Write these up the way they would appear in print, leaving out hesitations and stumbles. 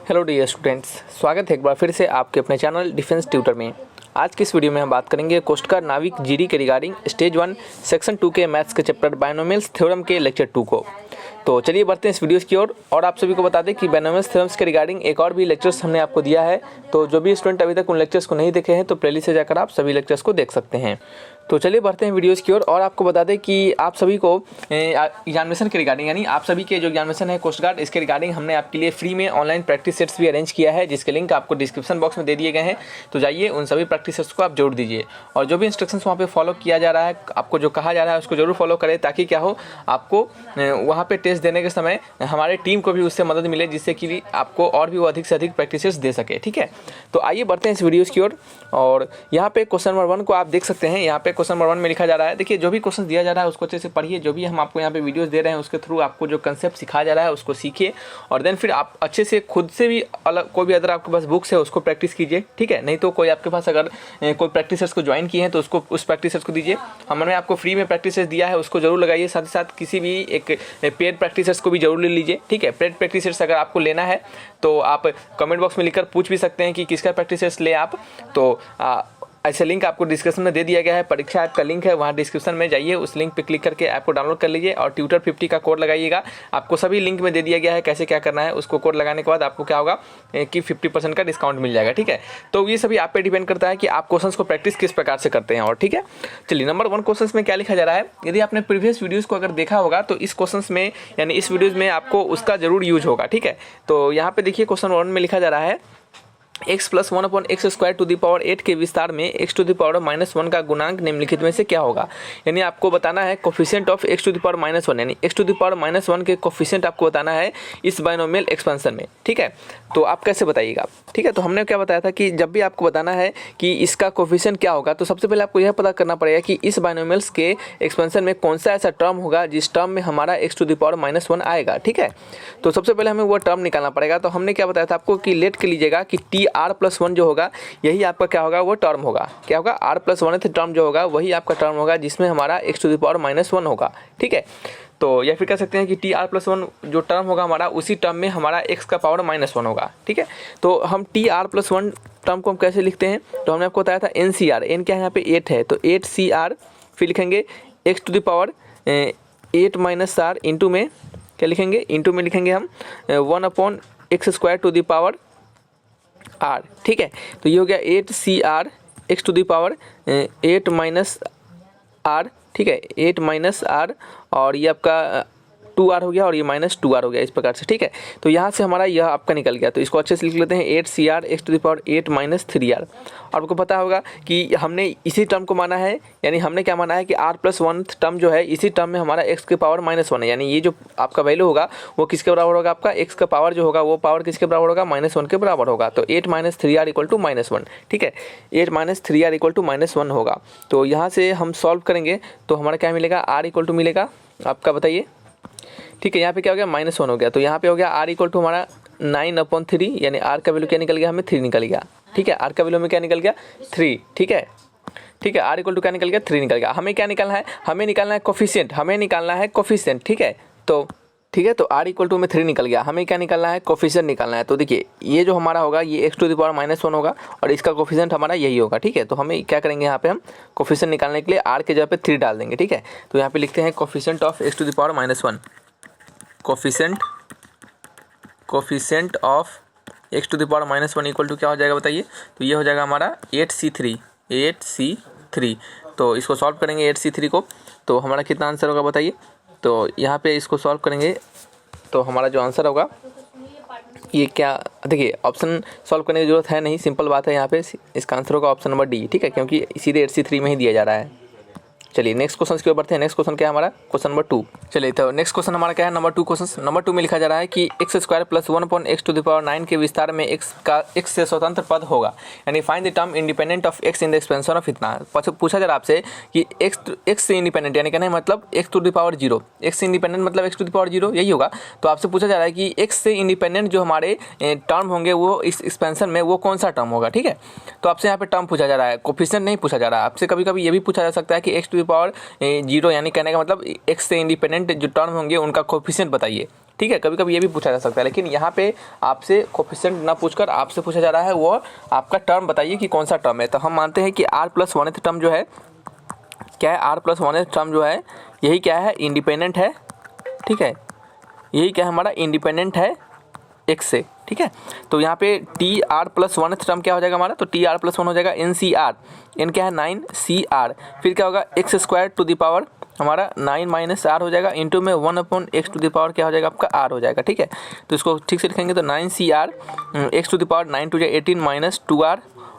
Hello dear students, स्वागत है एक बार फिर से आपके अपने चैनल डिफेंस ट्यूटर में। आज की इस वीडियो में हम बात करेंगे कोस्ट गार्ड नाविक जीडी के रिगार्डिंग स्टेज 1 सेक्शन 2 के मैथ्स के चैप्टर बायनोमियल्स थ्योरम के लेक्चर 2 को। तो चलिए बढ़ते हैं इस वीडियोस की ओर। और आप सभी को बता दें कि बायनोमियल्स थ्योरम्स के रिगार्डिंग एक और भी लेक्चर्स हमने आपको दिया है, तो जो भी स्टूडेंट अभी तक उन लेक्चर्स को नहीं देखे हैं तो प्लेलिस्ट से जाकर आप सभी लेक्चर्स को देख सकते हैं। तो चलिए बढ़ते हैं वीडियोस की ओर। और आपको बता दें कि आप सभी को एग्जामिनेशन के रिगार्डिंग, यानी आप सभी के जो एग्जामिनेशन है कोस्ट गार्ड, इसके रिगार्डिंग हमने आपके लिए फ्री में ऑनलाइन प्रैक्टिस सेट्स भी अरेंज किया है, जिसके लिंक आपको डिस्क्रिप्शन बॉक्स में दे दिए गए हैं। तो जाइए उन सभी प्रैक्टिस सेट्स को आप जोड़ दीजिए और जो भी इंस्ट्रक्शंस वहाँ पे फॉलो किया जा रहा है, आपको जो कहा जा रहा है उसको जरूर फॉलो करें, ताकि क्या हो, आपको वहाँ पे टेस्ट देने के समय हमारे टीम को भी उससे मदद मिले, जिससे कि आपको और भी वो अधिक से अधिक प्रैक्टिसेस दे सके। ठीक है, तो आइए बढ़ते हैं इस वीडियोस की ओर। और यहाँ पे क्वेश्चन नंबर 1 को आप देख सकते हैं। यहाँ पे क्वेश्चन नंबर 1 में लिखा जा रहा है, देखिए जो भी क्वेश्चन दिया जा रहा है उसको अच्छे से पढ़िए। जो भी हम आपको यहाँ पे वीडियोस दे रहे हैं उसके थ्रू आपको जो कंसेप्ट सिखाया जा रहा है उसको सीखिए, और देन फिर आप अच्छे से खुद से भी अलग कोई भी अगर आपके पास बुक्स है उसको प्रैक्टिस कीजिए। ठीक है, नहीं तो कोई आपके पास अगर कोई प्रैक्टिसर्स को ज्वाइन किए हैं तो उसको उस प्रैक्टिसर्स को दीजिए। हमने आपको फ्री में प्रैक्टिसेस दिया है उसको जरूर लगाइए, साथ ही साथ किसी भी एक पेड प्रैक्टिसर्स को भी जरूर ले लीजिए। ठीक है, पेड प्रैक्टिसर्स अगर आपको लेना है तो आप कमेंट बॉक्स में लिखकर पूछ भी सकते हैं कि किसका प्रैक्टिसर्स ले आप। तो ऐसे लिंक आपको डिस्क्रिप्शन में दे दिया गया है, परीक्षा ऐप का लिंक है, वहाँ डिस्क्रिप्शन में जाइए, उस लिंक पे क्लिक करके ऐप को डाउनलोड कर लीजिए और ट्यूटर 50 का कोड लगाइएगा। आपको सभी लिंक में दे दिया गया है कैसे क्या करना है। उसको कोड लगाने के बाद आपको क्या होगा कि 50% का डिस्काउंट मिल जाएगा। ठीक है, तो ये सभी आप पे डिपेंड करता है कि आप क्वेश्चंस को प्रैक्टिस किस प्रकार से करते हैं। और ठीक है, चलिए नंबर 1 क्वेश्चंस में क्या लिखा जा रहा है। यदि आपने प्रीवियस वीडियोज़ को अगर देखा होगा तो इस क्वेश्चंस में, यानी इस वीडियोज़ में आपको उसका जरूर यूज होगा। ठीक है, तो यहाँ पे देखिए क्वेश्चन 1 में लिखा जा रहा है x + 1/x² to the power 8 के विस्तार में x टू द पावर -1 का गुणांक निम्नलिखित में से क्या होगा। यानी आपको बताना है coefficient of x to the power -1, यानी x टू द पावर -1 के कोफिशिएंट आपको बताना है इस बायनोमियल एक्सपेंशन में। ठीक है, तो आप कैसे बताइएगा। ठीक है, तो हमने क्या बताया था कि जब भी आपको बताना है कि इसका कोफिशिएंट क्या होगा, तो सबसे पहले आपको यह पता करना पड़ेगा कि इस बायनोमियल्स के एक्सपेंशन में कौन सा ऐसा टर्म होगा जिस टर्म में हमारा x टू द पावर -1 आएगा। ठीक है, तो सबसे पहले हमें वो टर्म निकालना पड़ेगा। तो हमने क्या बताया था आपको कि लेट कर लीजिएगा कि TR+1 जो होगा यही आपका क्या होगा, वो टर्म होगा। क्या होगा, R+1th टर्म जो होगा वही आपका टर्म होगा जिसमें हमारा x टू द पावर -1 होगा। ठीक है, तो या फिर कह सकते हैं कि TR+1 जो टर्म होगा हमारा, उसी टर्म में हमारा x का पावर -1 होगा। ठीक है, तो हम TR+1 टर्म को हम कैसे लिखते हैं, तो हमने आपको बताया था NCR, n क्या है यहाँ पे 8 है, तो 8CR, फिर लिखेंगे x to the power 8 - r into में क्या लिखेंगे, इंटू में लिखेंगे हम 1/x² to the power r। ठीक है, तो ये हो गया 8CR x to the power 8 - r। ठीक है, 8 - r, और ये आपका 2r हो गया और ये -2r हो गया, इस प्रकार से। ठीक है, तो यहाँ से हमारा यह आपका निकल गया, तो इसको अच्छे से लिख लेते हैं 8CR x to the power 8 - 3r। और आपको पता होगा कि हमने इसी टर्म को माना है, यानी हमने क्या माना है कि R+1 टर्म जो है इसी टर्म में हमारा x के पावर -1 है, यानी ये जो आपका वैल्यू होगा वो किसके बराबर होगा, आपका x का पावर जो होगा वो पावर किसके बराबर होगा, -1 के बराबर होगा। तो 8 - 3r = -1। ठीक है, 8 - 3r = -1 होगा। तो यहाँ से हम सॉल्व करेंगे तो हमारा क्या मिलेगा, r = मिलेगा आपका, बताइए। ठीक है, यहाँ पे क्या हो गया, -1 हो गया, तो यहाँ पे हो गया r = हमारा 9/3, यानी r का वैल्यू क्या निकल गया, हमें 3 निकल गया। ठीक है, r का वैल्यू में क्या निकल गया, 3। ठीक है, ठीक है, r = क्या निकल गया, 3 निकल गया। हमें क्या निकालना है, हमें निकालना है कोफिशिएंट, हमें निकालना है कोफिशिएंट। ठीक है, तो ठीक है, तो r = में 3 निकल गया, हमें क्या निकालना है, कोफिशिएंट निकालना है। तो देखिए ये जो हमारा होगा ये x टू द पावर -1 होगा और इसका कोफिशिएंट हमारा यही होगा। ठीक है, तो हमें क्या करेंगे, यहाँ पे हम कोफिशिएंट निकालने के लिए r के जगह पे 3 डाल देंगे। ठीक है, तो यहाँ पे लिखते हैं coefficient of x to the power -1, coefficient of x to the power -1 = क्या हो जाएगा, बताइए। तो ये हो जाएगा हमारा 8C3। तो इसको सॉल्व करेंगे 8C3 को, तो हमारा कितना आंसर होगा, बताइए। तो यहाँ पे इसको सॉल्व करेंगे तो हमारा जो आंसर होगा ये क्या, देखिए ऑप्शन सॉल्व करने की जरूरत है नहीं, सिंपल बात है। यहाँ पे इसका आंसर होगा ऑप्शन नंबर डी। ठीक है, क्योंकि सीधे 8C3 में ही दिया जा रहा है। चलिए नेक्स्ट क्वेश्चन की ओर बढ़ते हैं। नेक्स्ट क्वेश्चन क्या है हमारा, क्वेश्चन नंबर 2। चलिए तो नेक्स्ट क्वेश्चन हमारा क्या है, नंबर 2 क्वेश्चन। नंबर 2 में लिखा जा रहा है कि x² + 1/x to the power 9 के विस्तार में x से स्वतंत्र पद होगा, यानी find the term independent of x in the expansion of इतना। पूछा जा रहा है आपसे कि x से इंडिपेंडेंट, यानी कहना है मतलब x to the power 0, x से इंडिपेंडेंट मतलब x टू द पावर 0 यही होगा। तो आपसे पूछा जा रहा है कि x से इंडिपेंडेंट जो हमारे टर्म होंगे वो इस एक्सपेंशन में वो कौन सा टर्म होगा। ठीक है, तो आपसे यहाँ पे टर्म पूछा जा रहा है, कोफिशिएंट नहीं पूछा जा रहा है आपसे। कभी कभी ये भी पूछा जा सकता है कि x टू द पावर 0, यानी कहने का मतलब x से इंडिपेंडेंट जो टर्म होंगे उनका कोफिशिएंट बताइए। ठीक है, कभी कभी ये भी पूछा जा सकता है, लेकिन यहाँ पे आपसे कोफिशिएंट ना पूछकर आपसे पूछा जा रहा है वो आपका टर्म बताइए कि कौन सा टर्म है। तो हम मानते हैं कि r+1th टर्म जो है क्या है, r+1th टर्म जो है यही क्या है, इंडिपेंडेंट है। ठीक है, यही क्या है हमारा, इंडिपेंडेंट है x से। ठीक है, तो यहाँ पे tr+1th टर्म क्या हो जाएगा हमारा, तो tr+1 हो जाएगा NCR, n क्या है 9CR, फिर क्या होगा x² टू द पावर हमारा 9 - r हो जाएगा, इंटू में 1/x टू द पावर क्या हो जाएगा आपका r हो जाएगा। ठीक है, तो इसको ठीक से लिखेंगे तो 9CR x to the power 9 to 18 - 2r,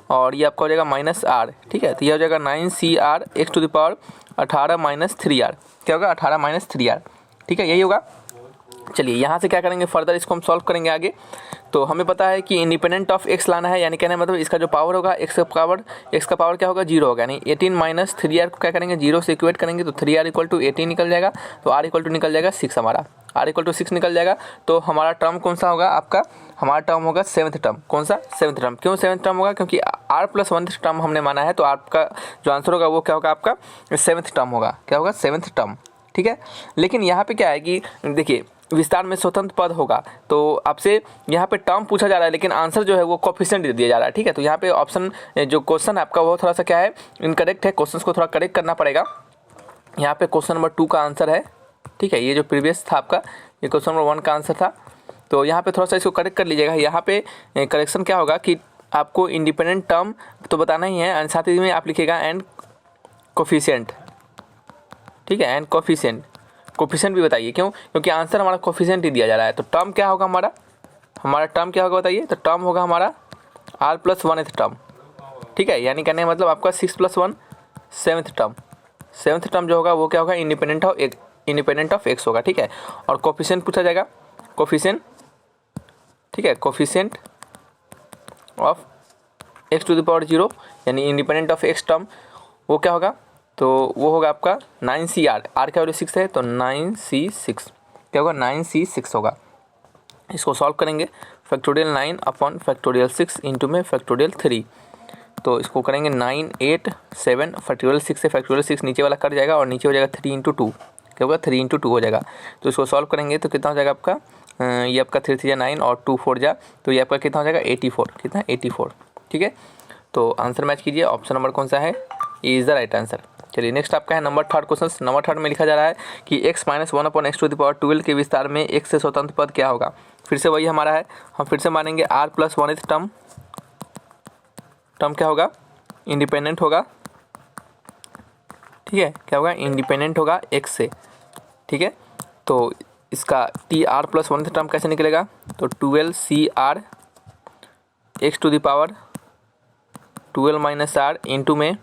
और ये आपका हो जाएगा -r। ठीक है, तो ये हो जाएगा 9CR x to the power 18 - 3r, क्या होगा 18 - 3r। ठीक है, यही होगा। चलिए यहाँ से क्या करेंगे, फर्दर इसको हम सॉल्व करेंगे आगे। तो हमें पता है कि इंडिपेंडेंट ऑफ x लाना है, यानी कहने का मतलब इसका जो पावर होगा x का पावर क्या होगा 0 होगा, यानी 18 - 3r को क्या करेंगे 0 से इक्वेट करेंगे, तो 3r = 18 निकल जाएगा, तो r = निकल जाएगा 6, हमारा r = 6 निकल जाएगा। तो हमारा टर्म कौन सा होगा आपका, हमारा टर्म होगा 7th टर्म। कौन सा 7th टर्म, क्यों 7th टर्म होगा, क्योंकि r+1th टर्म हमने माना है, तो आपका जो आंसर होगा वो क्या होगा आपका 7th टर्म होगा, क्या होगा 7th टर्म। ठीक है, लेकिन यहाँ पे क्या है कि देखिए विस्तार में स्वतंत्र पद होगा, तो आपसे यहाँ पे टर्म पूछा जा रहा है, लेकिन आंसर जो है वो कोफिशिएंट दे दिया जा रहा है। ठीक है, तो यहाँ पे ऑप्शन जो क्वेश्चन है आपका वो थोड़ा सा क्या है, इनकरेक्ट है, क्वेश्चन को थोड़ा करेक्ट करना पड़ेगा। यहाँ पे क्वेश्चन नंबर 2 का आंसर है। ठीक है, ये जो प्रीवियस था आपका, ये क्वेश्चन नंबर 1 का आंसर था, तो यहाँ पे थोड़ा सा इसको करेक्ट कर लीजिएगा। यहाँ पे करेक्शन क्या होगा कि आपको इंडिपेंडेंट टर्म तो बताना ही है, एंड साथ ही में आप लिखिएगा एंड कोफिशिएंट। ठीक है, एंड कोफिशिएंट भी बताइए, क्यों, क्योंकि आंसर हमारा कोफिशिएंट ही दिया जा रहा है। तो टर्म क्या होगा हमारा टर्म क्या होगा बताइए, तो टर्म होगा हमारा r+1th टर्म। ठीक है, यानी कहने का मतलब आपका 6 + 1 7th टर्म। 7th टर्म जो होगा वो क्या होगा, इंडिपेंडेंट ऑफ x होगा। ठीक है, और कोफिशिएंट पूछा जाएगा, कोफिशिएंट। ठीक है, coefficient of x to the power 0, यानी इंडिपेंडेंट ऑफ x टर्म वो क्या होगा, तो वो होगा आपका 9CR, r का वैल्यू 6 है, तो 9C6 क्या होगा, 9C6 होगा। इसको सॉल्व करेंगे, फैक्टोरियल 9/6 इंटू में फैक्टोरियल 3, तो इसको करेंगे 9 8 7 फैक्टोरियल 6 से फैक्टोरियल 6 नीचे वाला कट जाएगा, और नीचे हो जाएगा 3 × 2, क्या होगा 3 × 2 हो जाएगा। तो इसको सॉल्व करेंगे तो कितना हो जाएगा आपका, ये आपका 3 3 9 और 2 4 जा, तो ये आपका कितना हो जाएगा 84, कितना 84। ठीक है, तो आंसर मैच कीजिए, ऑप्शन नंबर कौन सा है, ये इज़ द राइट आंसर। चलिए नेक्स्ट आपका है नंबर 3 क्वेश्चन। नंबर 3 में लिखा जा रहा है कि x - 1/x to the power 12 के विस्तार में x से स्वतंत्र पद क्या होगा। फिर से वही हमारा है, हम फिर से मानेंगे r+1th टर्म क्या होगा, इंडिपेंडेंट होगा। ठीक है, क्या होगा, इंडिपेंडेंट होगा x से। ठीक है, तो इसका tr+1th टर्म कैसे निकलेगा, तो 12CR x to the power 12 - r into में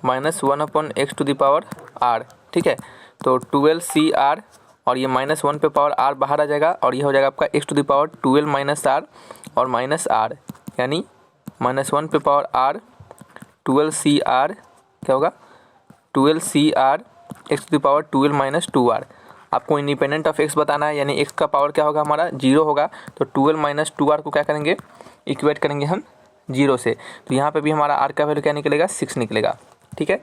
-1/x to the power r। ठीक है, तो 12CR और ये -1 पे पावर r बाहर आ जाएगा, और ये हो जाएगा आपका x to the power 12 - r और -r, यानी -1 पे पावर r 12CR क्या होगा, 12CR x to the power 12 - 2r। आपको इंडिपेंडेंट ऑफ x बताना है, यानी x का पावर क्या होगा हमारा 0 होगा, तो 12 - 2r को क्या करेंगे, इक्वेट करेंगे हम 0 से, तो यहाँ पे भी हमारा r का वैल्यू क्या निकलेगा 6 निकलेगा। ठीक है,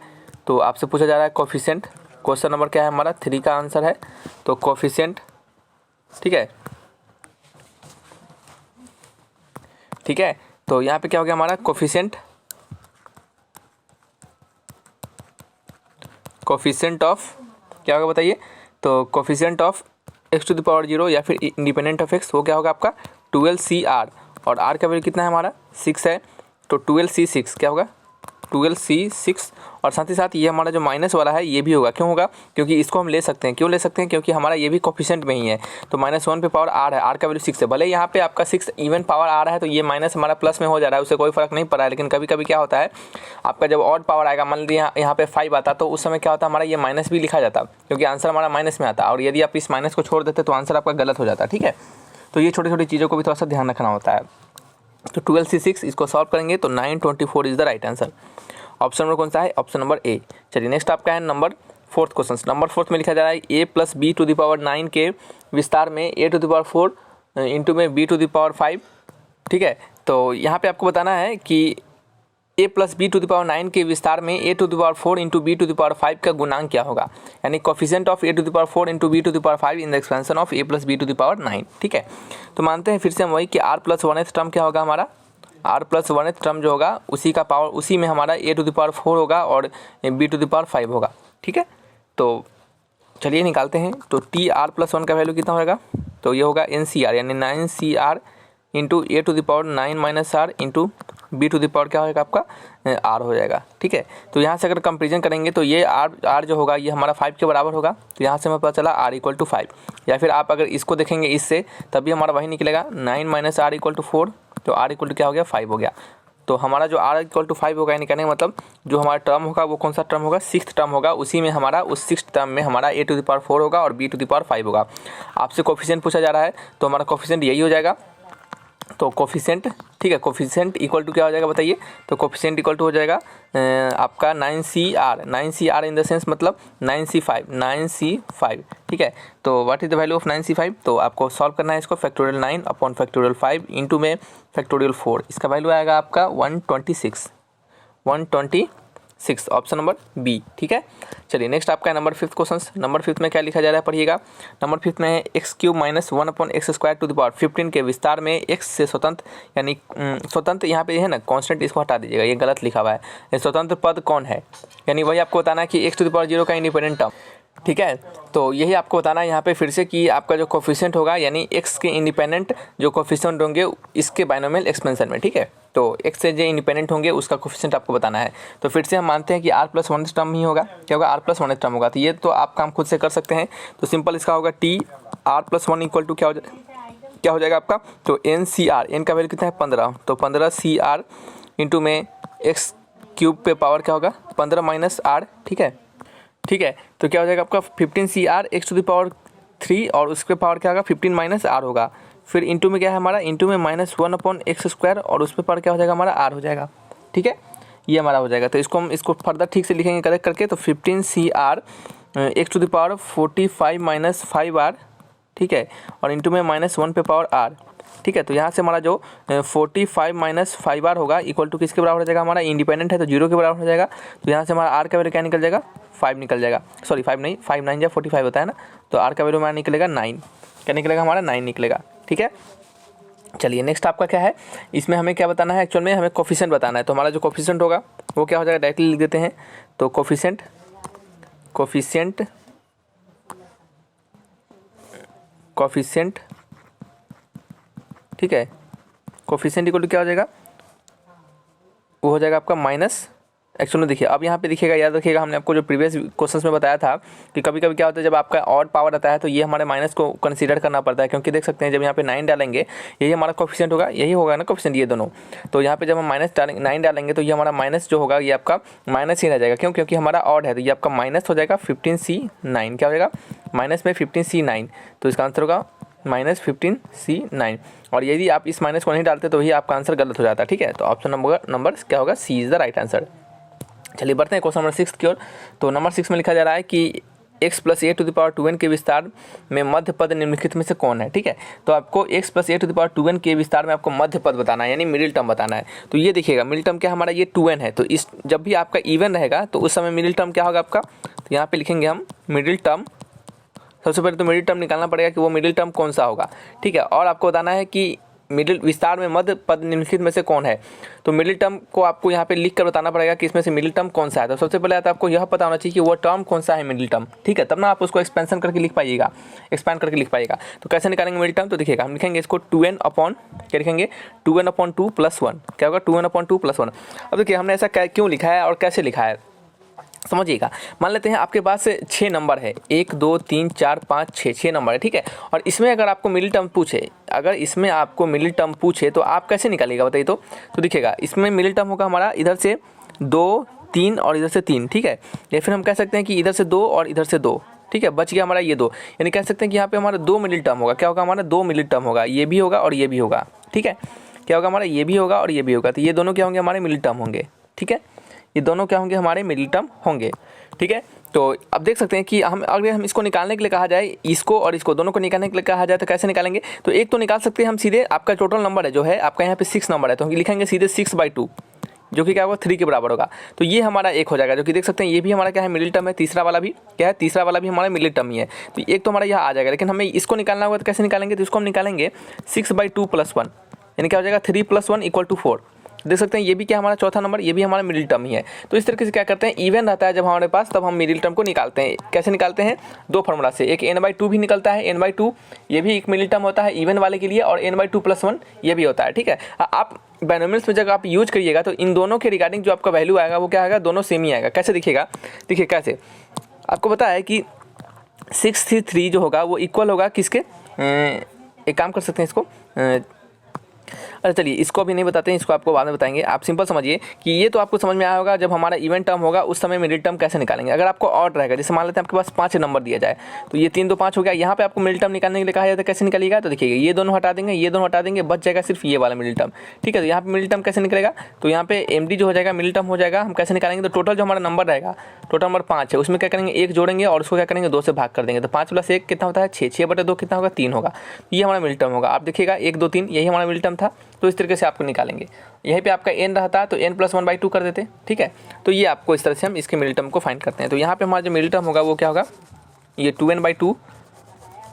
तो आपसे पूछा जा रहा है कोफिशिएंट, क्वेश्चन नंबर क्या है हमारा 3 का आंसर है, तो कोफिशिएंट। ठीक है, ठीक है, तो यहाँ पे क्या हो गया हमारा कोफिशिएंट ऑफ क्या होगा बताइए, तो coefficient of x to the power 0 या फिर इंडिपेंडेंट ऑफ x वो क्या होगा आपका 12CR, और r का वैल्यू कितना है हमारा 6 है, तो 12C6 क्या होगा 12C6, और साथ ही साथ ये हमारा जो माइनस वाला है ये भी होगा, क्यों होगा, क्योंकि इसको हम ले सकते हैं, क्यों ले सकते हैं, क्योंकि हमारा ये भी कोफिशिएंट में ही है, तो -1 पे पावर r है, r का वैल्यू 6 है, भले यहाँ पे आपका 6 इवन पावर आ रहा है, तो ये माइनस हमारा प्लस में हो जा रहा है, उससे कोई फर्क नहीं पड़ रहा है। लेकिन कभी कभी क्या होता है आपका जब ऑड पावर आएगा, मान लीजिए यहाँ पे 5 आता, तो उस समय क्या होता है हमारा ये माइनस भी लिखा जाता, क्योंकि आंसर हमारा माइनस में आता, और यदि आप इस माइनस को छोड़ देते तो आंसर आपका गलत हो जाता। ठीक है, तो ये छोटी छोटी चीज़ों को भी थोड़ा सा ध्यान रखना होता है। तो 12C6 इसको सॉल्व करेंगे तो 924 is the right answer. Option number कौन सा है, ऑप्शन नंबर ए। चलिए नेक्स्ट आपका है number 4th question. Number 4th में लिखा जा रहा है a + b to the power 9 के विस्तार में a to the power 4 into में b टू द पावर 5। ठीक है, तो यहाँ पे आपको बताना है कि a plus B to the power 9 के विस्तार में a to the power 4 into B to the power 5 का गुणांक क्या होगा, यानी coefficient of a to the power 4 into B to the power 5 in the expansion of a plus B to the power 9। ठीक है, तो मानते हैं फिर से हम वही कि r प्लस 1th टर्म क्या होगा हमारा, r प्लस 1th टर्म जो होगा उसी का पावर, उसी में हमारा a टू द पावर 4 होगा और b टू द पावर 5 होगा। ठीक है, तो चलिए निकालते हैं। तो टी आर प्लस 1 का वैल्यू कितना होगा, तो ये होगा NCR यानी 9CR into a to the power 9 minus r into B to the power क्या होगा आपका आर हो जाएगा। ठीक है, तो यहाँ से अगर कंपेरिजन करेंगे तो ये आर जो होगा ये हमारा 5 के बराबर होगा, तो यहाँ से हमें पता चला आर इक्वल टू 5, या फिर आप अगर इसको देखेंगे इससे तभी हमारा वही निकलेगा 9 माइनस आर इक्वल टू 4, तो आर इक्वल टू क्या हो गया 5 हो गया। तो हमारा जो आर इक्वल टू 5 होगा यानी कहने का मतलब जो हमारा टर्म होगा वो कौन सा टर्म होगा, 6th टर्म होगा, उसी में हमारा उस 6th टर्म में हमारा a टू द पावर 4 होगा और b टू द पावर 5 होगा। आपसे कोफिशिएंट पूछा जा रहा है तो हमारा कोफिशिएंट यही हो जाएगा। तो कोफिशिएंट, ठीक है, कोफिशिएंट इक्वल टू क्या हो जाएगा बताइए, तो कोफिशिएंट इक्वल टू हो जाएगा आपका 9CR इन द सेंस मतलब 9C5। ठीक है, तो what is the value of 9C5, तो आपको सॉल्व करना है इसको, फैक्टोरियल 9 अपॉन फैक्टोरियल 5 इंटू में फैक्टोरियल 4, इसका वैल्यू आएगा आपका 126 ऑप्शन नंबर बी। ठीक है, चलिए नेक्स्ट आपका number 5th question. Number 5th में क्या लिखा जा रहा है पढ़िएगा। नंबर 5th में है x³ minus 1 upon x square to the power 15 के विस्तार में x से स्वतंत्र, यानी स्वतंत्र यहाँ पे है ना कांस्टेंट, इसको हटा दीजिएगा, ये गलत लिखा हुआ है। स्वतंत्र पद कौन है, यानी वही आपको बताना है कि x टू द पावर 0 का इंडिपेंडेंट टर्म। ठीक है, तो यही आपको बताना है यहाँ पे फिर से कि आपका जो कोफिशिएंट होगा यानी x के इंडिपेंडेंट जो कोफिशिएंट होंगे इसके बाइनोमियल एक्सपेंशन में। ठीक है, तो x से जो इंडिपेंडेंट होंगे उसका कोफिशिएंट आपको बताना है। तो फिर से हम मानते हैं कि r प्लस 1th टर्म ही होगा, क्या होगा, r प्लस 1th टर्म होगा। तो ये तो आप काम खुद से कर सकते हैं, तो सिंपल इसका होगा T r plus 1 equal to क्या हो जाएगा आपका, तो NCR, n का वैल्यू कितना है 15, तो 15CR इंटू में x³ पे पावर क्या होगा 15 माइनस आर। ठीक है, तो क्या हो जाएगा आपका 15CR x to the power 3 और उसके पावर क्या होगा 15 माइनस आर होगा, फिर इंटू में क्या है हमारा, इंटू में माइनस 1 अपॉन एक्स स्क्वायर और उस पर पावर क्या हो जाएगा हमारा आर हो जाएगा। ठीक है, ये हमारा हो जाएगा। तो इसको हम फर्दर ठीक से लिखेंगे करेक्ट करके, तो 15CR x to the power 45 minus 5R। ठीक है, और इंटू में माइनस 1 पे पावर आर। ठीक है, तो यहाँ से हमारा जो 45 माइनस 5R होगा इक्वल टू किसके बराबर हो जाएगा, हमारा इंडिपेंडेंट है तो 0 के बराबर हो जाएगा। तो यहाँ से हमारा आर का वैल्यू क्या निकल जाएगा 5 निकल जाएगा, सॉरी 5 नहीं, 5 9 या 45 होता है ना, तो आर का वैल्यू हमारा निकलेगा 9, क्या निकलेगा हमारा 9 निकलेगा। ठीक है, चलिए नेक्स्ट आपका क्या है, इसमें हमें क्या बताना है, एक्चुअल में हमें कोफिशिएंट बताना है। तो हमारा जो कोफिशिएंट होगा वो क्या हो जाएगा, डायरेक्टली लिख देते हैं। तो कोफिशिएंट ठीक है, कोफिशिएंट इक्वल टू क्या हो जाएगा, वो हो जाएगा आपका माइनस, एक्चुअली में देखिए अब यहाँ पे दिखेगा, याद रखिएगा हमने आपको जो प्रीवियस क्वेश्चंस में बताया था कि कभी कभी क्या होता है जब आपका ऑड पावर आता है तो ये हमारे माइनस को कंसीडर करना पड़ता है, क्योंकि देख सकते हैं जब यहाँ पे 9 डालेंगे यही हमारा कोफिशिएंट होगा, यही होगा ना कोफिशिएंट ये दोनों। तो यहाँ पे जब हम माइनस 9 डालेंगे तो ये हमारा माइनस जो होगा ये आपका माइनस ही रह जाएगा, क्यों, क्योंकि हमारा ऑड है, तो ये आपका माइनस हो जाएगा 15C9, क्या हो जाएगा माइनस में 15C9, तो इसका आंसर होगा माइनस 15C9। और यदि आप इस माइनस को नहीं डालते तो ही आपका आंसर गलत हो जाता है। ठीक है, तो ऑप्शन नंबर क्या होगा, सी इज़ द राइट आंसर। चलिए बढ़ते हैं क्वेश्चन नंबर 6 की ओर। तो नंबर 6 में लिखा जा रहा है कि x plus a to the power 2n के विस्तार में मध्य पद निम्नलिखित में से कौन है। ठीक है, तो आपको x plus a to the power 2n के विस्तार में आपको मध्य पद बताना है, यानी मिडिल टर्म बताना है। तो ये देखिएगा मिडिल टर्म क्या हमारा ये 2n है, तो इस जब भी आपका इवन रहेगा तो उस समय मिडिल टर्म क्या होगा आपका, तो यहाँ पे लिखेंगे हम मिडिल टर्म। सबसे पहले तो मिडिल टर्म निकालना पड़ेगा कि वो मिडिल टर्म कौन सा होगा। ठीक है, और आपको बताना है कि मिडिल विस्तार में मध्य पद निम्नलिखित में से कौन है। तो मिडिल टर्म को आपको यहाँ पे लिख कर बताना पड़ेगा कि इसमें से मिडिल टर्म कौन सा है। तो सबसे पहले तो आपको यह पता होना चाहिए कि वो टर्म कौन सा है मिडिल टर्म। ठीक है, तब ना आप उसको एक्सपेंशन करके लिख पाइएगा, एक्सपैंड करके लिख पाइएगा। तो कैसे निकालेंगे मिडिल टर्म, तो देखिएगा हम लिखेंगे इसको 2n अपॉन क्या लिखेंगे 2n अपॉन 2 प्लस 1, क्या होगा 2n अपॉन 2 प्लस 1। अब देखिए हमने ऐसा क्यों लिखा है और कैसे लिखा है समझिएगा। मान लेते हैं आपके पास 6 नंबर है, 1 2 3 4 5 6 नंबर है। ठीक है, और इसमें अगर आपको मिडिल टर्म पूछे, अगर इसमें आपको मिडिल टर्म पूछे तो आप कैसे निकालिएगा बताइए। तो देखिएगा इसमें मिडिल टर्म होगा हमारा इधर से 2 3 और इधर से 3। ठीक है, या फिर हम कह सकते हैं कि इधर से 2 और इधर से 2। ठीक है, बच गया हमारा ये 2, यानी कह सकते हैं कि यहाँ पे हमारा 2 मिडिल टर्म होगा। क्या होगा हमारा 2 मिडिल टर्म होगा, ये भी होगा और ये भी होगा। ठीक है, क्या होगा हमारा ये भी होगा और ये भी होगा, तो ये दोनों क्या होंगे हमारे मिडिल टर्म होंगे। ठीक है, ये दोनों क्या होंगे हमारे मिडिल टर्म होंगे। ठीक है, तो अब देख सकते हैं कि अगर हम इसको निकालने के लिए कहा जाए, इसको और इसको दोनों को निकालने के लिए कहा जाए तो कैसे निकालेंगे। तो एक तो निकाल सकते हैं हम सीधे, आपका टोटल नंबर है जो है आपका यहाँ पे 6 नंबर है, तो हम लिखेंगे सीधे 6/2। जो कि क्या होगा 3 के बराबर होगा। तो ये हमारा एक हो जाएगा, जो कि देख सकते हैं ये भी हमारा क्या है मिडिल टर्म है। तीसरा वाला भी क्या है, तीसरा वाला भी हमारा मिडिल टर्म ही है। तो एक तो हमारा यहाँ आ जाएगा, लेकिन हमें इसको निकालना होगा तो कैसे निकालेंगे, तो इसको हम निकालेंगे 6/2 + 1, यानी क्या हो जाएगा 3 + 1 = 4। देख सकते हैं ये भी क्या हमारा चौथा नंबर, ये भी हमारा मिडिल टर्म ही है। तो इस तरीके से क्या करते हैं, इवन रहता है जब हमारे पास, तब हम मिडिल टर्म को निकालते हैं। कैसे निकालते हैं, दो फार्मूला से, एक n/2 भी निकलता है, n/2 ये भी एक मिडिल टर्म होता है इवन वाले के लिए, और n/2 + 1 ये भी होता है। ठीक है, आप बाइनोमियल्स में जब आप यूज करिएगा तो इन दोनों के रिगार्डिंग जो आपका वैल्यू आएगा वो क्या आएगा, दोनों सेम ही आएगा। कैसे दिखिएगा, देखिए कैसे, आपको पता है कि 6 जो होगा वो इक्वल होगा किसके, एक काम कर सकते हैं इसको, अरे चलिए इसको अभी नहीं बताते हैं, इसको आपको बाद में बताएंगे। आप सिंपल समझिए कि ये तो आपको समझ में आया होगा, जब हमारा इवन टर्म होगा उस समय मिडिल टर्म कैसे निकालेंगे। अगर आपको ऑड रहेगा, जैसे मान लेते हैं आपके पास 5 नंबर दिया जाए, तो ये 3 2 5 हो गया, यहाँ पे आपको मिडिल टर्म निकालने के लिए कहा जाता है, कैसे निकालिएगा, तो देखिएगा ये दोनों हटा देंगे, ये दोनों हटा देंगे, बच जाएगा सिर्फ ये वाला मिडिल टर्म। ठीक है, तो यहाँ पे मिडिल टर्म कैसे निकलेगा, तो यहाँ पे MD जो हो जाएगा मिडिल टर्म हो जाएगा। हम कैसे निकालेंगे, तो टोटल जो हमारा नंबर रहेगा, टोटल नंबर 5 है, उसमें क्या करेंगे 1 जोड़ेंगे और उसको क्या करेंगे 2 से भाग कर देंगे। तो 5 + 1 कितना होता है 6, 6/2 कितना होगा 3 होगा। ये हमारा मिडिल टर्म होगा। आप देखिएगा 1 2 3 यही हमारा मिडिल टर्म था। तो इस तरीके से आपको निकालेंगे। यहीं पे आपका n रहता तो n + 1/2 कर देते। ठीक है, तो ये आपको इस तरह से हम इसके मिडिल टर्म को फाइंड करते हैं। तो यहाँ पे हमारा जो मिडिल टर्म होगा वो क्या होगा, ये 2n/2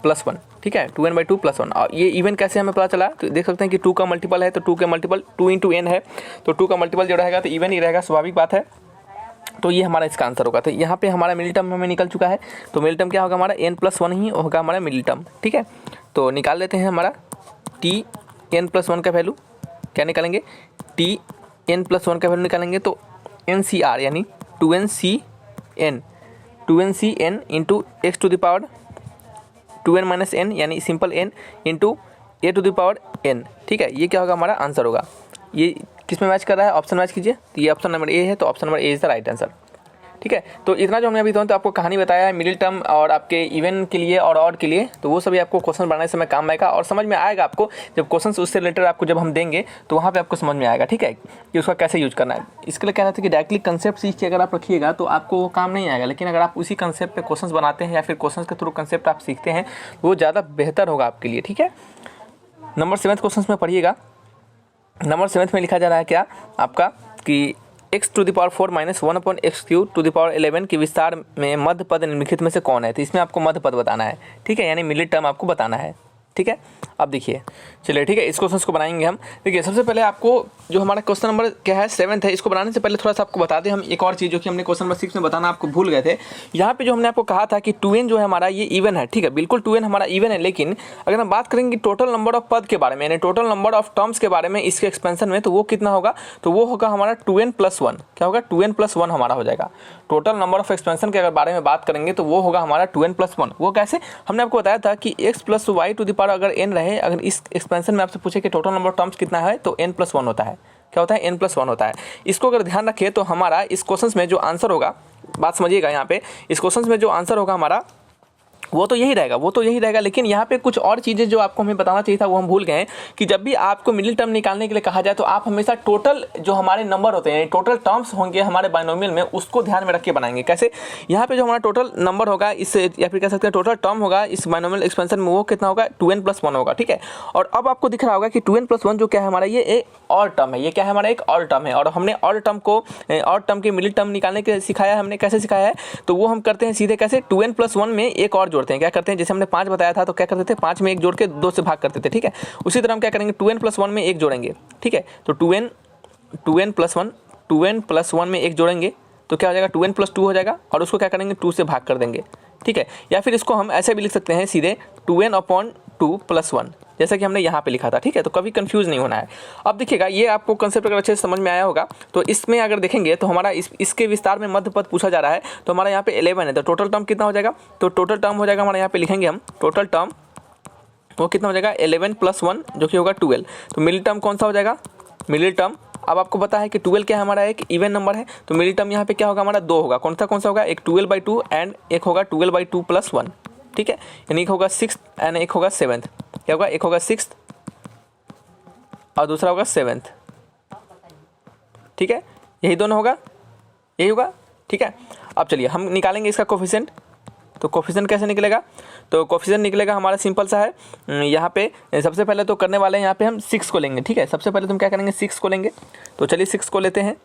+ 1। ठीक है, 2n/2 + 1। और ये इवन कैसे हमें पता चला, तो देख सकते हैं कि 2 का मल्टीपल है, तो 2 के मल्टीपल 2 × n है, तो 2 का मल्टीपल जो रहेगा तो इवन ही रहेगा, स्वाभाविक बात है। तो ये हमारा इसका आंसर होगा। तो यहाँ पे हमारा मिडिल टर्म हमें निकल चुका है। तो मिडिल टर्म क्या होगा हमारा, n + 1 ही होगा हमारा मिडिल टर्म। ठीक है, तो निकाल लेते हैं हमारा n + 1 का वैल्यू। क्या निकालेंगे, n + 1 का वैल्यू निकालेंगे, तो NCR यानी 2NCN × x⁴ 2n - n यानी सिंपल n × a⁴n। ठीक है, ये क्या होगा हमारा आंसर होगा। ये किस में मैच कर रहा है, ऑप्शन मैच कीजिए। तो ये ऑप्शन नंबर ए है, तो option number A is the right answer. ठीक है, तो इतना जो हमने अभी तो आपको कहानी बताया है मिडिल टर्म और आपके इवन के लिए और ऑड के लिए, तो वो सभी आपको क्वेश्चन बनाने समय काम आएगा और समझ में आएगा आपको। जब क्वेश्चन उससे रिलेटेड आपको जब हम देंगे तो वहाँ पे आपको समझ में आएगा। ठीक है, कि उसका कैसे यूज करना है। इसके लिए कहना था कि डायरेक्टली कंसेप्ट सीख के अगर आप रखिएगा तो आपको वो काम नहीं आएगा, लेकिन अगर आप उसी कंसेप्ट पे क्वेश्चन बनाते हैं या फिर क्वेश्चन के थ्रू कंसेप्ट आप सीखते हैं वो ज़्यादा बेहतर होगा आपके लिए। ठीक है, नंबर 7 क्वेश्चन में पढ़िएगा। नंबर 7 में लिखा जा रहा है क्या आपका कि x⁴ - 1/x³ 11 के विस्तार में मध्य पद निम्नलिखित में से कौन है। तो इसमें आपको मध्य पद बताना है। ठीक है, यानी मिडिल टर्म आपको बताना है। ठीक है, अब देखिए चलिए, ठीक है, इस क्वेश्चन को बनाएंगे हम। देखिए सबसे पहले आपको जो हमारा क्वेश्चन नंबर क्या है 7 है, इसको बनाने से पहले थोड़ा सा आपको बता दें हम एक और चीज़, जो कि हमने क्वेश्चन नंबर 6 में बताना आपको भूल गए थे। यहाँ पे जो हमने आपको कहा था कि 2n जो है हमारा ये इवन है। ठीक है, बिल्कुल 2n हमारा इवन है, लेकिन अगर हम बात करेंगे टोटल नंबर ऑफ पद के बारे में, यानी टोटल नंबर ऑफ टर्म्स के बारे में इसके एक्सपेंशन में, तो वो कितना होगा, तो वो होगा हमारा 2n + 1। क्या होगा, 2n + 1 हमारा हो जाएगा। टोटल नंबर ऑफ एक्सपेंशन के अगर बारे में बात करेंगे तो वो होगा हमारा 2n + 1। वो कैसे, हमने आपको बताया था कि x + y⁴ अगर n रहे, अगर इस एक्सपेंशन में आपसे पूछे कि टोटल नंबर ऑफ टर्म्स कितना है, तो n + 1 होता है। क्या होता है, n + 1 होता है। इसको अगर ध्यान रखें तो हमारा इस क्वेश्चन में जो आंसर होगा, बात समझिएगा, यहाँ पे इस क्वेश्चन में जो आंसर होगा हमारा वो तो यही रहेगा, लेकिन यहाँ पे कुछ और चीज़ें जो आपको हमें बताना चाहिए था वो हम भूल गए हैं कि जब भी आपको मिडिल टर्म निकालने के लिए कहा जाए तो आप हमेशा टोटल जो हमारे नंबर होते हैं, टोटल टर्म्स होंगे हमारे बाइनोमियल में, उसको ध्यान में रख के बनाएंगे। कैसे, यहाँ पे जो हमारा टोटल नंबर होगा इस, या फिर कह सकते हैं टोटल टर्म होगा इस बाइनोमियल एक्सपेंशन में, वो कितना होगा 2n + 1 होगा। ठीक है, और अब आपको दिख रहा होगा कि 2n + 1 जो क्या है हमारा, ये एक और टर्म है। ये क्या है हमारा, एक और टर्म है, और हमने और टर्म को, और टर्म के मिडिल टर्म निकालने के सिखाया है हमने। कैसे सिखाया है, तो वो हम करते हैं सीधे कैसे, 2n + 1 में एक और जोड़ते हैं। क्या करते हैं, जैसे हमने 5 बताया था तो क्या करते थे, 5 में 1 जोड़ के 2 से भाग करते थे। ठीक है, उसी तरह हम क्या करेंगे 2n + 1 में 1 जोड़ेंगे। ठीक है, तो 2n + 1 में 1 जोड़ेंगे तो क्या हो जाएगा, 2n + 2 हो जाएगा, और उसको क्या करेंगे 2 से भाग कर देंगे। ठीक है, या फिर इसको हम ऐसे भी लिख सकते हैं सीधे 2n/2 + 1, जैसा कि हमने यहाँ पे लिखा था। ठीक है, तो कभी कंफ्यूज नहीं होना है। अब देखिएगा ये आपको कंसेप्ट अगर अच्छे से समझ में आया होगा तो इसमें अगर देखेंगे तो हमारा इसके विस्तार में मध्य पद पूछा जा रहा है, तो हमारा यहाँ पे 11 है, तो टोटल टर्म कितना हो जाएगा, तो टोटल टर्म हो जाएगा हमारा, यहाँ पे लिखेंगे हम टोटल टर्म, वो कितना हो जाएगा 11 + 1 जो कि होगा 12। तो मिडिल टर्म कौन सा हो जाएगा, मिडिल टर्म, अब आपको पता है कि 12 क्या है हमारा, एक इवन नंबर है, तो मिडिल टर्म यहाँ पे क्या होगा हमारा 2 होगा। कौन सा होगा, एक 12/2 एंड एक होगा 12/2 + 1। ठीक है, यानी एक होगा 6 एंड एक होगा 7। क्या होगा, एक होगा 6 और दूसरा होगा 7। ठीक है, यही दोनों होगा, यही होगा। ठीक है, अब चलिए हम निकालेंगे इसका कोफिशिएंट। तो कोफिशिएंट कैसे निकलेगा, तो कोफिशिएंट निकलेगा हमारा सिंपल सा है। यहाँ पे सबसे पहले तो करने वाले हैं, यहाँ पे हम 6 को लेंगे। ठीक है, सबसे पहले तुम क्या करेंगे 6 को लेंगे, तो चलिए 6 को लेते हैं।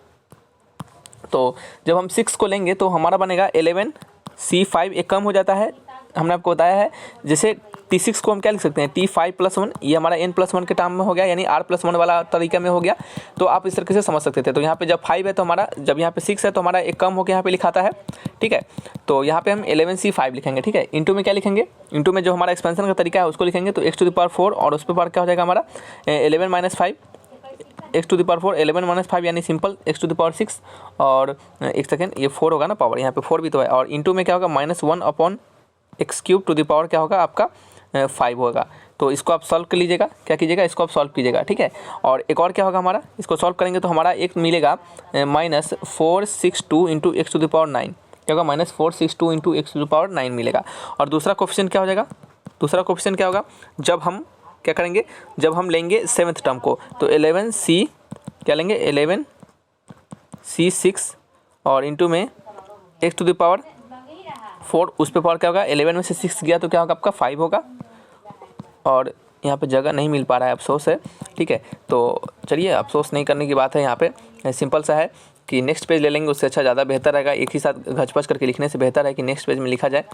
तो जब हम 6 को लेंगे तो हमारा बनेगा 11C5, एक कम हो जाता है, हमने आपको बताया है। जैसे T6 को हम क्या लिख सकते हैं, T5+1, ये हमारा n+1 के टर्म में हो गया, यानी R+1 वाला तरीका में हो गया। तो आप इस तरीके से समझ सकते थे। तो यहाँ पे जब 5 है तो हमारा, जब यहाँ पे 6 है तो हमारा एक कम होकर यहाँ पे लिखाता है, ठीक है। तो यहाँ पे हम 11C5 लिखेंगे, ठीक है। इंटू में क्या लिखेंगे, इंटू में जो हमारा एक्सपेंशन का तरीका है उसको लिखेंगे, तो x⁴ और उस पर क्या हो जाएगा हमारा 11 - 5, x⁴ 11 - 5 यानी सिंपल x⁴ और एक सेकेंड, ये 4 होगा ना पावर, यहाँ पे 4 भी तो है। और इंटू में क्या होगा -1/x³ क्या होगा आपका 5 होगा। तो इसको आप सॉल्व कर लीजिएगा, क्या कीजिएगा, इसको आप सॉल्व कीजिएगा, ठीक है। और एक और क्या होगा हमारा, इसको सॉल्व करेंगे तो हमारा एक मिलेगा -462 × x⁴ क्या होगा, -462 × x⁴ मिलेगा। और दूसरा कोफिशिएंट क्या हो जाएगा, दूसरा कोफिशिएंट क्या होगा, जब हम क्या करेंगे, जब हम लेंगे 7th टर्म को, तो 11C क्या लेंगे, 11C6 और इंटू में x⁴, उस पे पावर क्या होगा, 11 में से 6 गया तो क्या होगा आपका 5 होगा। और यहाँ पे जगह नहीं मिल पा रहा है, अफसोस है, ठीक है। तो चलिए, अफसोस नहीं करने की बात है, यहाँ पे सिंपल सा है कि नेक्स्ट पेज ले लेंगे, उससे अच्छा ज़्यादा बेहतर रहेगा। एक ही साथ घचपच करके लिखने से बेहतर है कि नेक्स्ट पेज में लिखा जाए,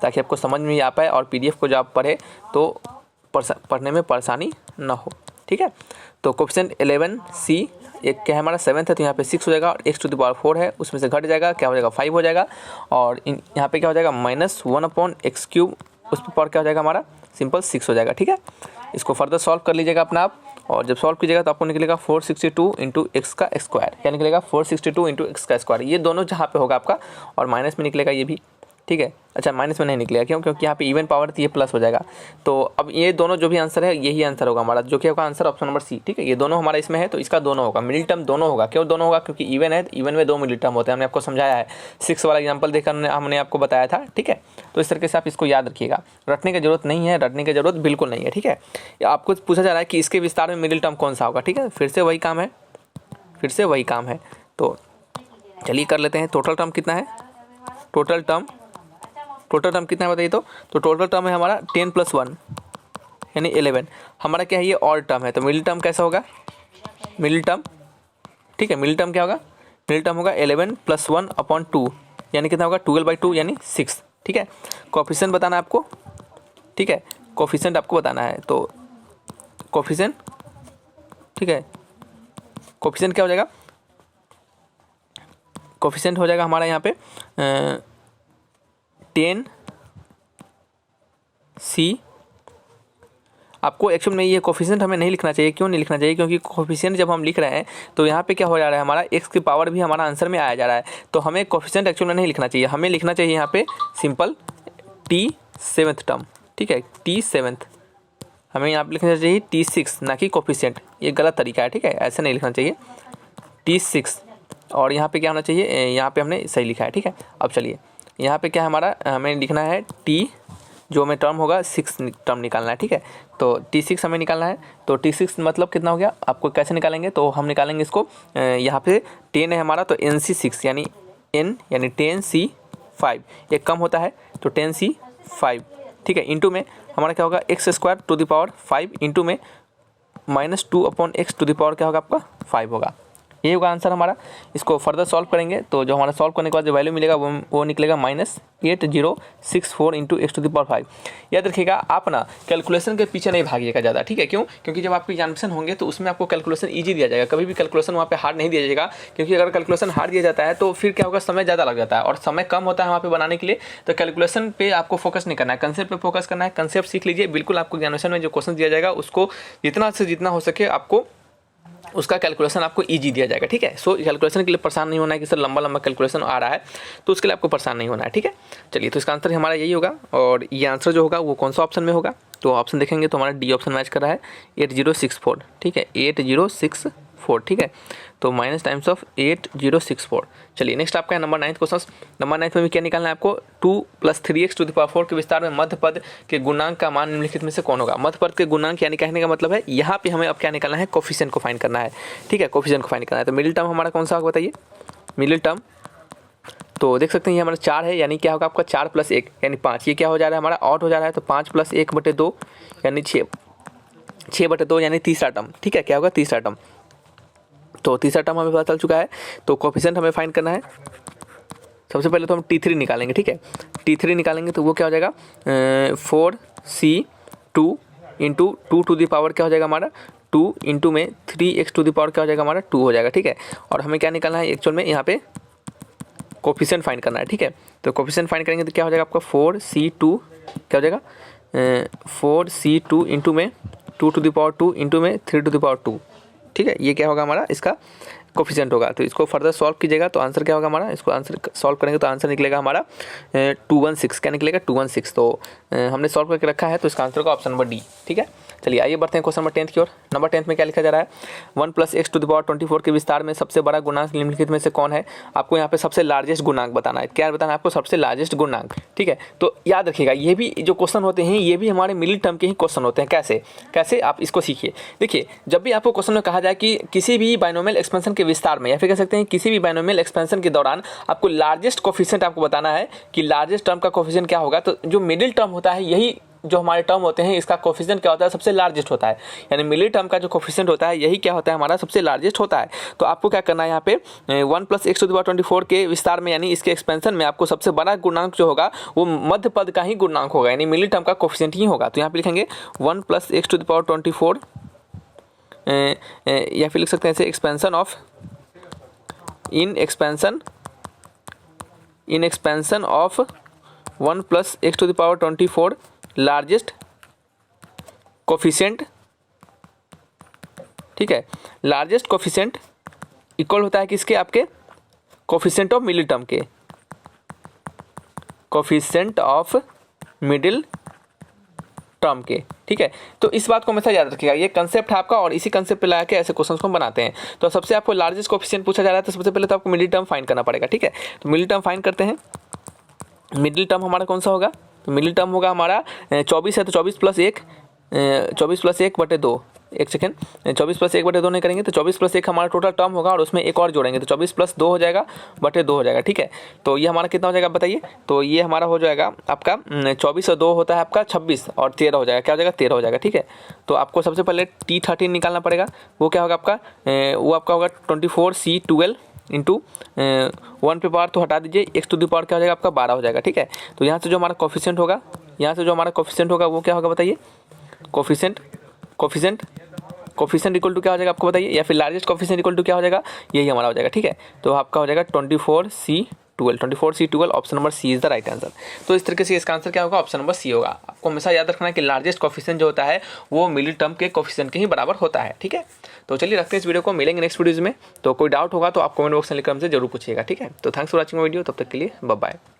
ताकि आपको समझ में आ पाए और PDF को जब आप पढ़े तो पढ़ने में परेशानी ना हो, ठीक है। तो कोफिशिएंट 11C एक क्या है हमारा 7th है, तो यहाँ पे 6 हो जाएगा, और x⁴ है, उसमें से घट जाएगा, क्या हो जाएगा 5 हो जाएगा। और यहाँ पे क्या हो जाएगा -1/x³, उस पर पावर क्या हो जाएगा हमारा सिंपल 6 हो जाएगा, ठीक है। इसको फर्दर सॉल्व कर लीजिएगा अपना आप, और जब सॉल्व कीजिएगा तो आपको निकलेगा 462 × x², क्या निकलेगा 462 × x²। ये दोनों जहाँ पे होगा आपका, और माइनस में निकलेगा ये भी, ठीक है। अच्छा, माइनस में नहीं निकलेगा, क्यों, क्योंकि यहाँ पे इवन पावर तो ये प्लस हो जाएगा। तो अब ये दोनों जो भी आंसर है, यही आंसर होगा हमारा, जो कि होगा आंसर ऑप्शन नंबर C, ठीक है। ये दोनों हमारा इसमें है, तो इसका दोनों होगा, मिडिल टर्म दोनों होगा। क्यों दोनों होगा, क्योंकि इवन है, इवन में 2 मिडिल टर्म होते हैं, हमने आपको समझाया है, 6 वाला एग्जाम्पल देखकर हमने आपको बताया था, ठीक है। तो इस तरीके से आप इसको याद रखिएगा, रटने की जरूरत नहीं है, रटने की जरूरत बिल्कुल नहीं है, ठीक है। आपको पूछा जा रहा है कि इसके विस्तार में मिडिल टर्म कौन सा होगा, ठीक है, फिर से वही काम है, फिर से वही काम है। तो चलिए कर लेते हैं। टोटल टर्म कितना है, टोटल टर्म कितना है बताइए। तो टोटल टर्म है हमारा 10 + 1 यानी 11। हमारा क्या है, ये ऑड टर्म है, तो मिडिल टर्म कैसा होगा, मिडिल टर्म, ठीक है। मिडिल टर्म क्या होगा, मिडिल टर्म होगा 11 + 1/2 यानी कितना होगा 12/2 यानी 6, ठीक है। कोफिशिएंट बताना है आपको, ठीक है, कोफिशिएंट आपको बताना है। तो कोफिशिएंट, ठीक है, कोफिशिएंट क्या हो जाएगा, कोफिशिएंट हो जाएगा हमारा यहाँ पे 10C। आपको एक्चुअल में ये कोफिशिएंट हमें नहीं लिखना चाहिए, क्यों नहीं लिखना चाहिए, क्योंकि कोफिशिएंट जब हम लिख रहे हैं तो यहाँ पे क्या हो जा रहा है, हमारा x की पावर भी हमारा आंसर में आया जा रहा है। तो हमें कोफिशिएंट एक्चुअल में नहीं लिखना चाहिए, हमें लिखना चाहिए यहाँ पे सिंपल T7th टर्म, ठीक है, T7th। हमें यहाँ पे लिखना चाहिए T6, ना कि कोफिशिएंट, ये गलत तरीका है, ठीक है, ऐसे नहीं लिखना चाहिए, T6। और यहाँ पे क्या होना चाहिए, यहाँ पे हमने सही लिखा है, ठीक है। अब चलिए, यहाँ पे क्या हमारा, हमें लिखना है T, जो हमें टर्म होगा 6 टर्म निकालना है, ठीक है। तो T6 हमें निकालना है, तो T6 मतलब कितना हो गया, आपको कैसे निकालेंगे, तो हम निकालेंगे इसको, यहाँ पे 10 है हमारा, तो NC6 यानी N यानी 10C5, एक कम होता है तो 10C5, ठीक है। इंटू में हमारा क्या होगा x² 5 इंटू में -2/x² क्या होगा आपका 5 होगा, ये होगा आंसर हमारा। इसको फर्दर सॉल्व करेंगे तो जो हमारा सॉल्व करने के बाद जो वैल्यू मिलेगा वो निकलेगा -8064 × x⁵। याद रखिएगा, आप ना कैलकुलेशन के पीछे नहीं भागिएगा ज़्यादा, ठीक है। क्यों, क्योंकि जब आपके एग्जामिनेशन होंगे तो उसमें आपको कैलकुलेशन ईजी दिया जाएगा, कभी भी कैलकुलेशन वहाँ पे हार्ड नहीं दिया जाएगा। क्योंकि अगर कैलकुलेशन हार्ड दिया जाता है तो फिर क्या होगा, समय ज़्यादा लग जाता है और समय कम होता है वहाँ पे बनाने के लिए। तो कैलकुलेशन पे आपको फोकस नहीं करना है, कंसेप्ट पे फोकस करना है। कंसेप्ट सीख लीजिए, बिल्कुल आपको एग्जामिनेशन में जो क्वेश्चन दिया जाएगा उसको जितना से जितना हो सके आपको उसका कैलकुलेशन आपको इजी दिया जाएगा, ठीक है। सो कैलकुलेशन के लिए परेशान नहीं होना है कि सर लंबा लंबा कैलकुलेशन आ रहा है, तो उसके लिए आपको परेशान नहीं होना है, ठीक है। चलिए, तो इसका आंसर हमारा यही होगा। और ये आंसर जो होगा वो कौन सा ऑप्शन में होगा, तो ऑप्शन देखेंगे तो हमारा डी ऑप्शन मैच कर रहा है 8064, ठीक है, 8064, ठीक है। तो माइनस टाइम्स ऑफ 8064। चलिए, नेक्स्ट आपका है number 9th question. Number 9th में भी क्या निकालना है आपको, 2 + 3x⁴ के विस्तार में मध्य पद के गुणांक का मान निम्नलिखित में से कौन होगा। मध्य पद के गुणांक यानी कहने का मतलब है यहाँ पे हमें अब क्या निकालना है, कोफिशिएंट को फाइंड करना है, ठीक है, कोफिशिएंट को फाइंड करना है। तो मिडिल टर्म हमारा कौन सा होगा बताइए, मिडिल टर्म तो देख सकते हैं ये हमारा 4 है, यानी क्या होगा आपका 4 + 1 यानी 5। ये क्या हो जा रहा है हमारा ऑड हो जा रहा है, तो 5 + 1/2 यानी 6/2 यानी तीसरा टर्म, ठीक है, क्या होगा तीसरा टर्म। तो तीसरा टर्म हमें पता चल चुका है। तो कोफिशिएंट हमें फाइंड करना है। सबसे पहले तो हम T3 निकालेंगे, ठीक है। T3 निकालेंगे तो वो क्या हो जाएगा 4C2 into 2 to the power क्या हो जाएगा हमारा 2 इंटू में 3x टू द पावर क्या हो जाएगा हमारा 2 हो जाएगा, ठीक है। और हमें क्या निकालना है एक्चुअल में यहाँ पे कोफिशिएंट फाइंड करना है, ठीक है। तो कोफिशिएंट फाइंड करेंगे तो क्या हो जाएगा आपका 4C2 क्या हो जाएगा 4C2 इंटू में 2 टू द पावर 2 इंटू में 3 टू द पावर 2, ठीक है। ये क्या होगा हमारा इसका कोफिशिएंट होगा। तो इसको फर्दर सॉल्व कीजिएगा तो आंसर क्या होगा हमारा, इसको आंसर सॉल्व करेंगे तो आंसर निकलेगा हमारा 216। क्या निकलेगा 216। तो हमने सॉल्व करके रखा है तो इसका आंसर होगा ऑप्शन नंबर डी, ठीक है। चलिए आइए बढ़ते हैं क्वेश्चन नंबर 10 की ओर। नंबर 10 में क्या लिखा जा रहा है 1 + x टू द पावर 24 के विस्तार में सबसे बड़ा गुणांक निम्नलिखित में से कौन है। आपको यहाँ पे सबसे लार्जेस्ट गुणांक बताना है। क्या बताना है आपको सबसे लार्जेस्ट गुणांक, ठीक है। तो याद रखिएगा ये भी जो क्वेश्चन होते हैं ये भी हमारे मिडिल टर्म के ही क्वेश्चन होते हैं। कैसे कैसे आप इसको सीखिए। देखिए जब भी आपको क्वेश्चन में कहा जाए कि किसी भी बाइनोमियल एक्सपेंशन के विस्तार में या फिर कह सकते हैं किसी भी बाइनोमियल एक्सपेंशन के दौरान आपको लार्जेस्ट कोफिशिएंट आपको बताना है कि लार्जेस्ट टर्म का कोफिशिएंट क्या होगा, तो जो मिडिल टर्म होता है यही जो हमारे टर्म होते हैं इसका कोफिशिएंट क्या होता है सबसे लार्जेस्ट होता है। यानी मिडिल टर्म का जो कोफिशिएंट होता है यही क्या होता है हमारा सबसे लार्जेस्ट होता है। तो आपको क्या करना है यहाँ पे 1 + x टू द पावर 24 के विस्तार में यानी इसके एक्सपेंशन में आपको सबसे बड़ा गुणांक जो होगा वो मध्य पद का ही गुणांक होगा, यानी मिडिल टर्म का कोफिशिएंट ही होगा। तो यहाँ पे लिखेंगे 1 + x टू द पावर 24 या फिर लिख सकते हैं ऐसे expansion of in expansion of 1 + x to the power 24 largest coefficient, ठीक है। लार्जेस्ट कोफिशिएंट इक्वल होता है किसके आपके कोफिशिएंट ऑफ मिडिल टर्म के, कोफिशिएंट ऑफ मिडिल टर्म के, ठीक है। तो इस बात को हमेशा याद रखिएगा, ये कंसेप्ट है आपका और इसी कंसेप्ट पे लगा के ऐसे क्वेश्चंस को हम बनाते हैं। तो सबसे आपको लार्जेस्ट कोफिशिएंट पूछा जा रहा है तो सबसे पहले तो आपको मिडिल टर्म फाइंड करना पड़ेगा, ठीक है। तो मिडिल टर्म फाइंड करते हैं। मिडिल टर्म हमारा कौन सा होगा, तो मिडिल टर्म होगा हमारा 24 है तो 24 + 1 24 + 1/2 एक सेकेंड 24 + 1/2 नहीं करेंगे तो 24 + 1 हमारा टोटल टर्म होगा और उसमें एक और जोड़ेंगे तो 24 + 2 हो जाएगा 2 हो जाएगा, ठीक है। तो ये हमारा कितना हो जाएगा बताइए। तो ये हमारा हो जाएगा आपका 24 और 2 होता है आपका 26 और 13 हो जाएगा, क्या हो जाएगा 13 हो जाएगा, ठीक है। तो आपको सबसे पहले T13 निकालना पड़ेगा। वो क्या होगा आपका वो आपका होगा 24C12 इंटू 1 पे पावर तो हटा दीजिए x टू द पावर क्या हो जाएगा आपका 12 हो जाएगा, ठीक है। तो यहाँ से जो हमारा कोफिशिएंट होगा वो क्या होगा बताइए कोफिशिएंट इक्वल टू क्या हो जाएगा आपको बताइए, या फिर लार्जेस्ट कोफिशिएंट इक्वल टू क्या हो जाएगा यही हमारा हो जाएगा, ठीक है। तो आपका हो जाएगा 24C12 option number C is the right answer. तो इस तरीके से इसका आंसर क्या होगा ऑप्शन नंबर सी होगा। आपको हमेशा याद रखना है कि लार्जेस्ट कोफिशिएंट जो होता है वो मिडिल टर्म के कोफिशिएंट के ही बराबर होता है, ठीक है। तो चलिए रखते हैं इस वीडियो को, मिलेंगे नेक्स्ट वीडियोज़ में। तो कोई डाउट होगा तो आप कमेंट बॉक्स में लिखकर हमसे जरूर पूछिएगा, ठीक है। तो थैंक्स फॉर वॉचिंग वीडियो, तब तक के लिए बाय बाय।